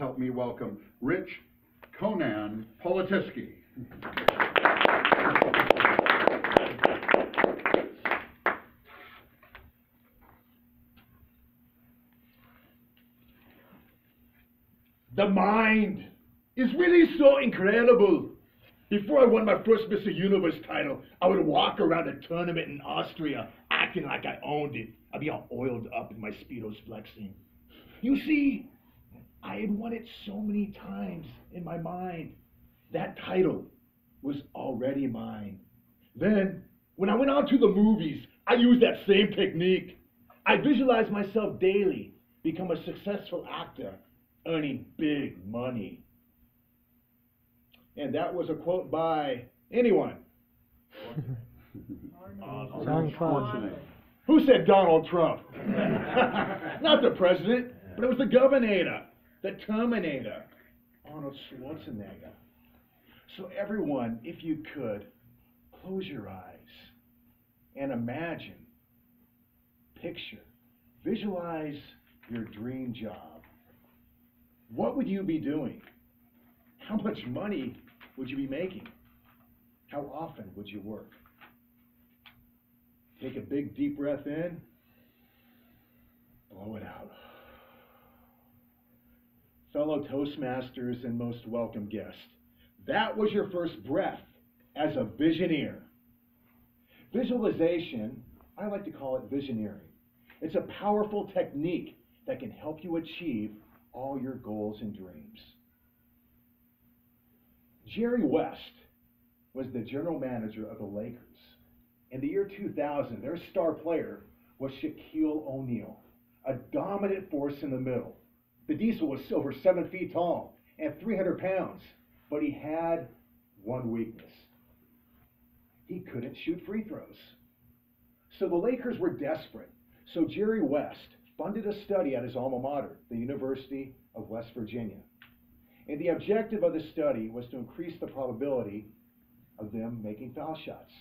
help me welcome Rich Conan Politiski. The mind is really so incredible. Before I won my first Mr. Universe title, I would walk around a tournament in Austria acting like I owned it. I'd be all oiled up in my Speedos flexing. You see, I had won it so many times in my mind. That title was already mine. Then, when I went out to the movies, I used that same technique. I visualized myself daily become a successful actor, earning big money. And that was a quote by anyone. Arnold. Who said Donald Trump? Not the president, but it was the governor, the Terminator, Arnold Schwarzenegger. So everyone, if you could, close your eyes and imagine, picture, visualize your dream job. What would you be doing? How much money would you be making? How often would you work? Take a big deep breath in, blow it out. Fellow Toastmasters and most welcome guests, that was your first breath as a visioneer. Visualization, I like to call it visioneering. It's a powerful technique that can help you achieve all your goals and dreams. Jerry West was the general manager of the Lakers. In the year 2000, their star player was Shaquille O'Neal, a dominant force in the middle. The Diesel was over 7 feet tall and 300 pounds, but he had one weakness. He couldn't shoot free throws. So the Lakers were desperate. So Jerry West funded a study at his alma mater, the University of West Virginia. And the objective of the study was to increase the probability of them making foul shots.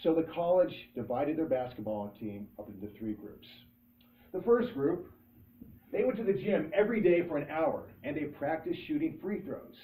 So the college divided their basketball team up into 3 groups. The first group, they went to the gym every day for an hour, and they practiced shooting free throws.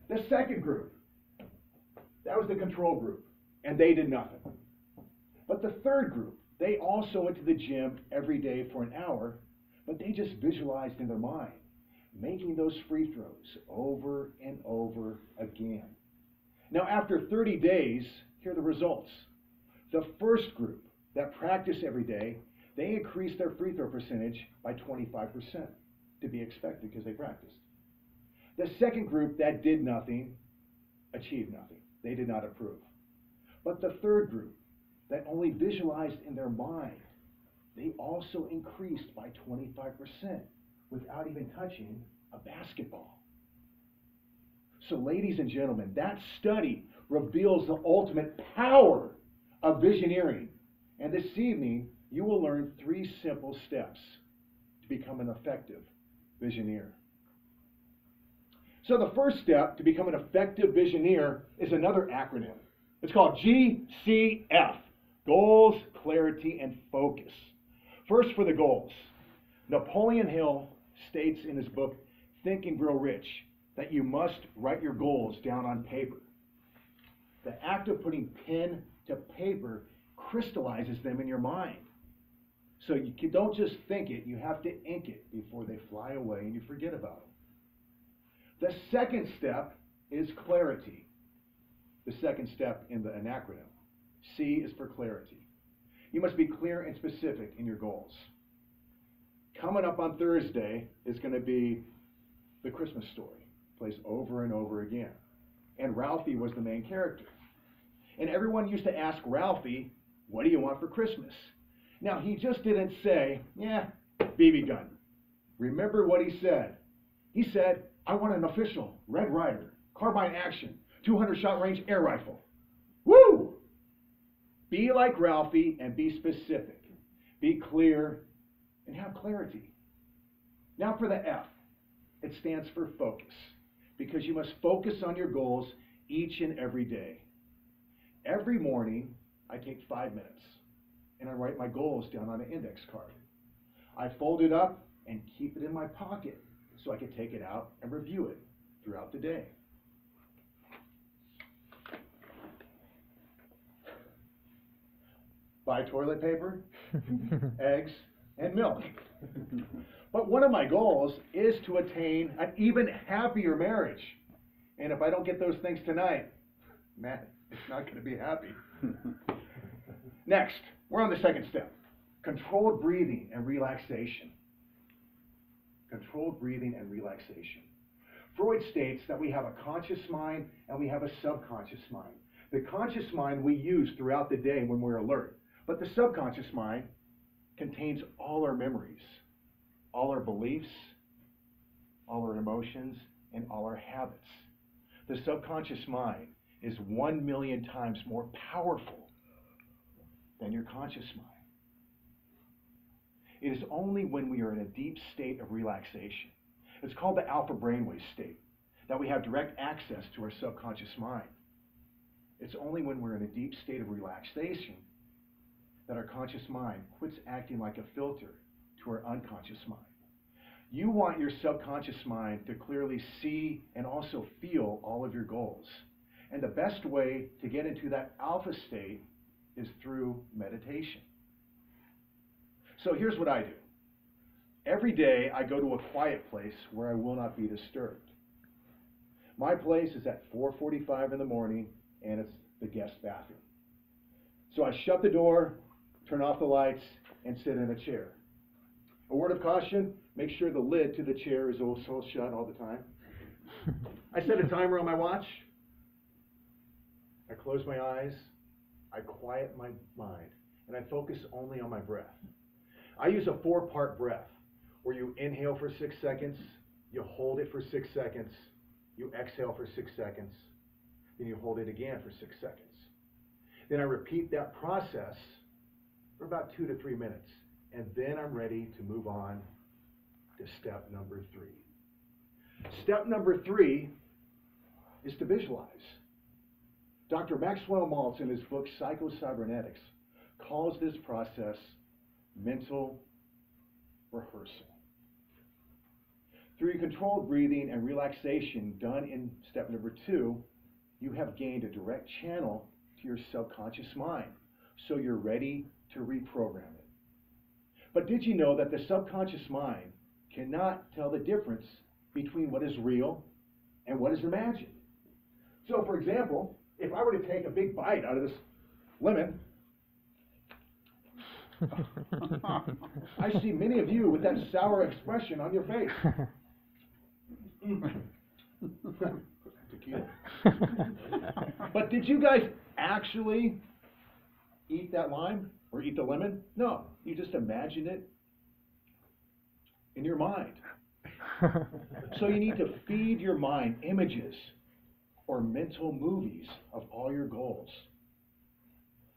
The second group, that was the control group, and they did nothing. But the third group, they also went to the gym every day for an hour, but they just visualized in their mind, making those free throws over and over again. Now, after 30 days, here are the results. The first group that practiced every day, they increased their free throw percentage by 25%, to be expected because they practiced. The second group that did nothing, achieved nothing. They did not improve. But the third group that only visualized in their mind, they also increased by 25% without even touching a basketball. So ladies and gentlemen, that study reveals the ultimate power of visioneering. And this evening, you will learn 3 simple steps to become an effective visioneer. So the first step to become an effective visioneer is another acronym. It's called GCF, Goals, Clarity, and Focus. First, for the goals. Napoleon Hill states in his book, Think and Grow Rich, that you must write your goals down on paper. The act of putting pen to paper crystallizes them in your mind. So you don't just think it, you have to ink it before they fly away and you forget about them. The second step is clarity. The second step in an acronym. C is for clarity. You must be clear and specific in your goals. Coming up on Thursday is going to be The Christmas Story, plays over and over again. And Ralphie was the main character. And everyone used to ask Ralphie, what do you want for Christmas? Now, he just didn't say, yeah, BB gun. Remember what he said. He said, I want an official Red Ryder, carbine action, 200 shot range air rifle. Woo! Be like Ralphie and be specific. Be clear and have clarity. Now for the F. It stands for focus, because you must focus on your goals each and every day. Every morning, I take 5 minutes and I write my goals down on an index card. I fold it up and keep it in my pocket so I can take it out and review it throughout the day. Buy toilet paper, eggs, and milk. But one of my goals is to attain an even happier marriage. And if I don't get those things tonight, man, it's not going to be happy. Next, we're on the second step. Controlled breathing and relaxation. Controlled breathing and relaxation. Freud states that we have a conscious mind and we have a subconscious mind. The conscious mind we use throughout the day when we're alert, but the subconscious mind contains all our memories, all our beliefs, all our emotions, and all our habits. The subconscious mind is 1,000,000 times more powerful than your conscious mind. It is only when we are in a deep state of relaxation, it's called the alpha brainwave state, that we have direct access to our subconscious mind. It's only when we're in a deep state of relaxation that our conscious mind quits acting like a filter to our unconscious mind. You want your subconscious mind to clearly see and also feel all of your goals. And the best way to get into that alpha state is through meditation. So here's what I do. Every day I go to a quiet place where I will not be disturbed. My place is at 4:45 in the morning, and it's the guest bathroom. So I shut the door, turn off the lights, and sit in a chair. A word of caution, make sure the lid to the chair is also shut all the time. I set a timer on my watch. I close my eyes. I quiet my mind, and I focus only on my breath. I use a 4-part breath, where you inhale for 6 seconds, you hold it for 6 seconds, you exhale for 6 seconds, then you hold it again for 6 seconds. Then I repeat that process for about 2 to 3 minutes, and then I'm ready to move on to step number 3. Step number 3 is to visualize. Dr. Maxwell Maltz, in his book Psycho-Cybernetics, calls this process mental rehearsal. Through your controlled breathing and relaxation done in step number 2, you have gained a direct channel to your subconscious mind, so you're ready to reprogram it. But did you know that the subconscious mind cannot tell the difference between what is real and what is imagined? So, for example, if I were to take a big bite out of this lemon, I see many of you with that sour expression on your face. Tequila. But did you guys actually eat that lime or eat the lemon? No, you just imagined it in your mind. So you need to feed your mind images or mental movies of all your goals.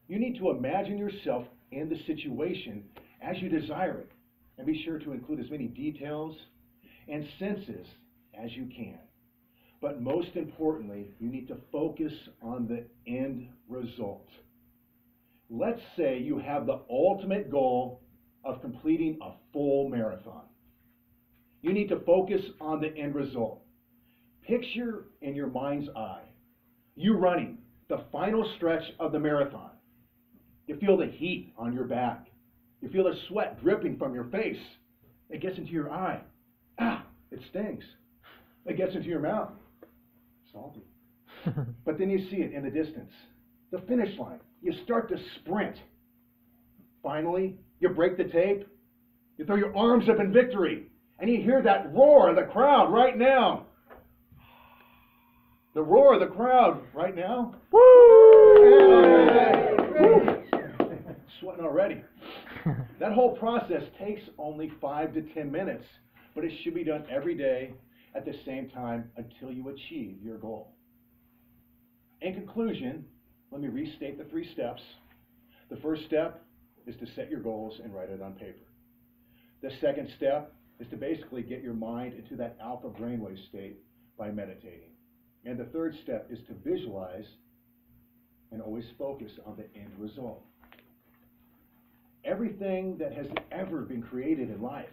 You need to imagine yourself in the situation as you desire it, and be sure to include as many details and senses as you can. But most importantly, you need to focus on the end result. Let's say you have the ultimate goal of completing a full marathon. You need to focus on the end result. Picture in your mind's eye you running the final stretch of the marathon. You feel the heat on your back. You feel the sweat dripping from your face. It gets into your eye. Ah, it stings. It gets into your mouth. Salty. But then you see it in the distance. The finish line. You start to sprint. Finally, you break the tape. You throw your arms up in victory. And you hear that roar of the crowd right now. The roar of the crowd right now. Woo! Hey! Sweating already. That whole process takes only 5 to 10 minutes, but it should be done every day at the same time until you achieve your goal. In conclusion, let me restate the 3 steps. The first step is to set your goals and write it on paper. The second step is to basically get your mind into that alpha brainwave state by meditating. And the third step is to visualize and always focus on the end result. Everything that has ever been created in life,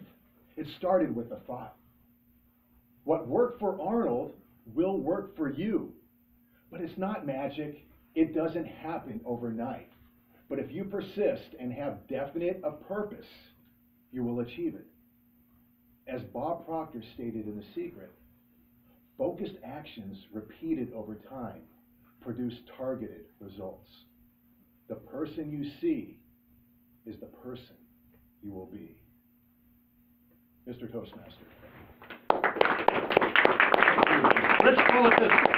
it started with a thought. What worked for Arnold will work for you. But it's not magic. It doesn't happen overnight. But if you persist and have definite a purpose, you will achieve it. As Bob Proctor stated in The Secret, focused actions repeated over time produce targeted results. The person you see is the person you will be. Mr. Toastmaster. Rich, call it this.